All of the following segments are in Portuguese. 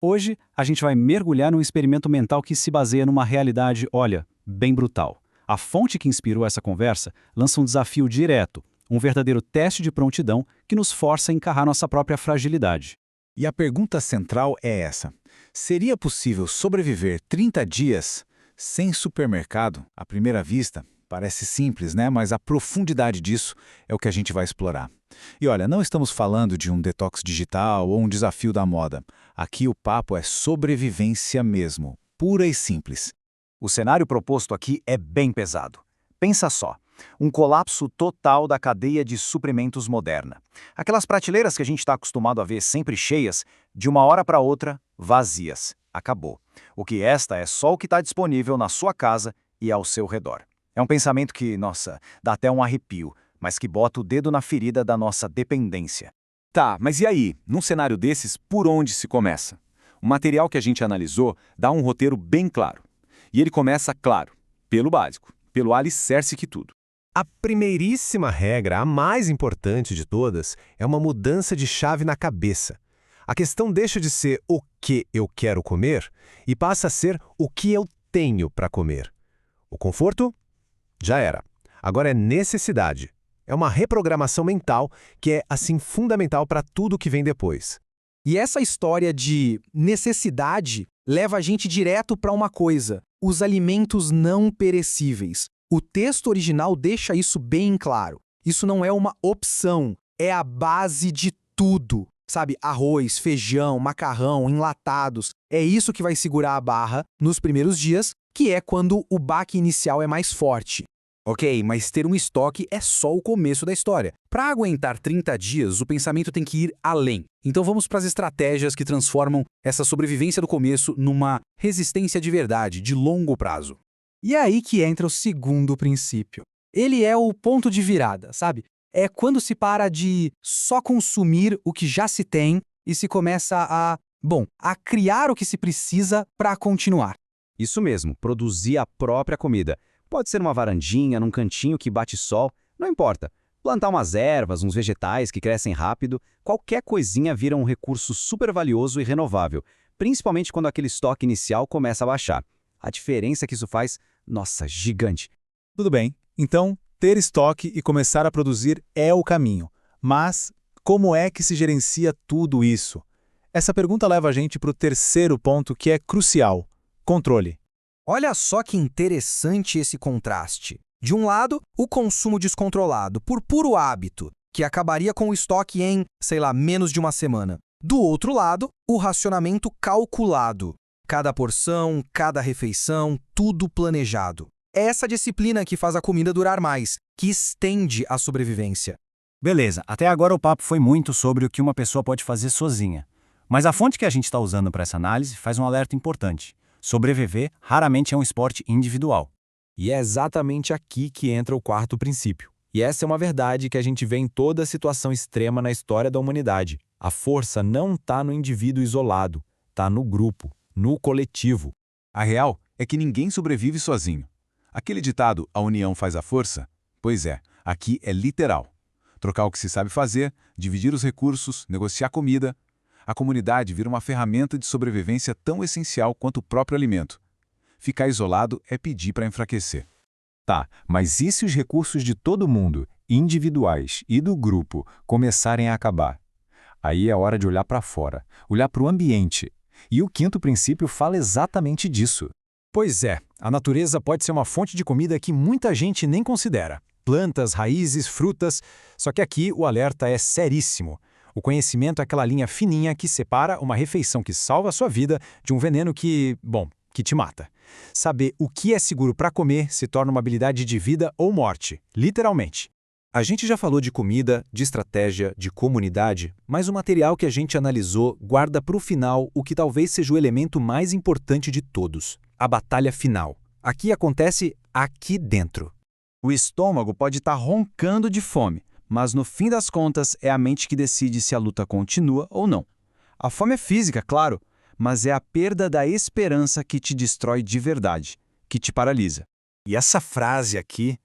Hoje, a gente vai mergulhar num experimento mental que se baseia numa realidade, olha, bem brutal. A fonte que inspirou essa conversa lança um desafio direto, um verdadeiro teste de prontidão que nos força a encarar nossa própria fragilidade. E a pergunta central é essa: seria possível sobreviver 30 dias sem supermercado? À primeira vista, parece simples, né? Mas a profundidade disso é o que a gente vai explorar. E olha, não estamos falando de um detox digital ou um desafio da moda. Aqui o papo é sobrevivência mesmo, pura e simples. O cenário proposto aqui é bem pesado. Pensa só, um colapso total da cadeia de suprimentos moderna. Aquelas prateleiras que a gente está acostumado a ver sempre cheias, de uma hora para outra, vazias. Acabou. O que resta é só o que está disponível na sua casa e ao seu redor. É um pensamento que, nossa, dá até um arrepio, mas que bota o dedo na ferida da nossa dependência. Tá, mas e aí? Num cenário desses, por onde se começa? O material que a gente analisou dá um roteiro bem claro. E ele começa, claro, pelo básico, pelo alicerce que tudo. A primeiríssima regra, a mais importante de todas, é uma mudança de chave na cabeça. A questão deixa de ser o que eu quero comer e passa a ser o que eu tenho para comer. O conforto? Já era. Agora é necessidade. É uma reprogramação mental que é, assim, fundamental para tudo que vem depois. E essa história de necessidade leva a gente direto para uma coisa: os alimentos não perecíveis. O texto original deixa isso bem claro. Isso não é uma opção, é a base de tudo. Sabe, arroz, feijão, macarrão, enlatados. É isso que vai segurar a barra nos primeiros dias, que é quando o baque inicial é mais forte. Ok, mas ter um estoque é só o começo da história. Para aguentar 30 dias, o pensamento tem que ir além. Então vamos para as estratégias que transformam essa sobrevivência do começo numa resistência de verdade, de longo prazo. E é aí que entra o segundo princípio. Ele é o ponto de virada, sabe? É quando se para de só consumir o que já se tem e se começa a criar o que se precisa para continuar. Isso mesmo, produzir a própria comida. Pode ser uma varandinha, num cantinho que bate sol, não importa. Plantar umas ervas, uns vegetais que crescem rápido, qualquer coisinha vira um recurso super valioso e renovável, principalmente quando aquele estoque inicial começa a baixar. A diferença que isso faz, nossa, gigante. Tudo bem, então ter estoque e começar a produzir é o caminho. Mas como é que se gerencia tudo isso? Essa pergunta leva a gente para o terceiro ponto que é crucial: controle. Olha só que interessante esse contraste. De um lado, o consumo descontrolado, por puro hábito, que acabaria com o estoque em, menos de uma semana. Do outro lado, o racionamento calculado. Cada porção, cada refeição, tudo planejado. É essa disciplina que faz a comida durar mais, que estende a sobrevivência. Beleza, até agora o papo foi muito sobre o que uma pessoa pode fazer sozinha. Mas a fonte que a gente está usando para essa análise faz um alerta importante. Sobreviver raramente é um esporte individual. E é exatamente aqui que entra o quarto princípio. E essa é uma verdade que a gente vê em toda situação extrema na história da humanidade. A força não está no indivíduo isolado, está no grupo, no coletivo. A real é que ninguém sobrevive sozinho. Aquele ditado, a união faz a força? Pois é, aqui é literal. Trocar o que se sabe fazer, dividir os recursos, negociar comida. A comunidade vira uma ferramenta de sobrevivência tão essencial quanto o próprio alimento. Ficar isolado é pedir para enfraquecer. Tá, mas e se os recursos de todo mundo, individuais e do grupo, começarem a acabar? Aí é hora de olhar para fora, olhar para o ambiente. E o quinto princípio fala exatamente disso. Pois é, a natureza pode ser uma fonte de comida que muita gente nem considera. Plantas, raízes, frutas. Só que aqui o alerta é seríssimo. O conhecimento é aquela linha fininha que separa uma refeição que salva a sua vida de um veneno que te mata. Saber o que é seguro para comer se torna uma habilidade de vida ou morte, literalmente. A gente já falou de comida, de estratégia, de comunidade, mas o material que a gente analisou guarda para o final o que talvez seja o elemento mais importante de todos: a batalha final. Aqui acontece aqui dentro. O estômago pode estar roncando de fome, mas no fim das contas é a mente que decide se a luta continua ou não. A fome é física, claro, mas é a perda da esperança que te destrói de verdade, que te paralisa. E essa frase aqui,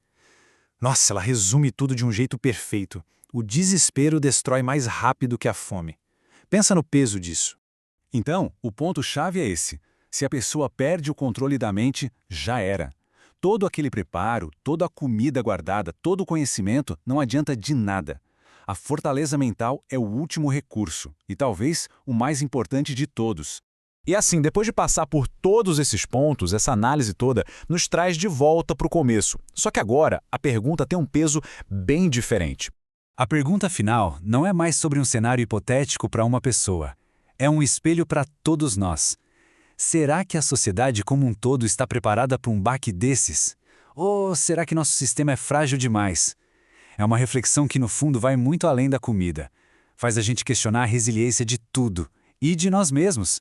nossa, ela resume tudo de um jeito perfeito. O desespero destrói mais rápido que a fome. Pensa no peso disso. Então, o ponto-chave é esse. Se a pessoa perde o controle da mente, já era. Todo aquele preparo, toda a comida guardada, todo o conhecimento não adianta de nada. A fortaleza mental é o último recurso, e talvez o mais importante de todos. E assim, depois de passar por todos esses pontos, essa análise toda nos traz de volta para o começo. Só que agora, a pergunta tem um peso bem diferente. A pergunta final não é mais sobre um cenário hipotético para uma pessoa. É um espelho para todos nós. Será que a sociedade como um todo está preparada para um baque desses? Ou será que nosso sistema é frágil demais? É uma reflexão que, no fundo, vai muito além da comida. Faz a gente questionar a resiliência de tudo e de nós mesmos.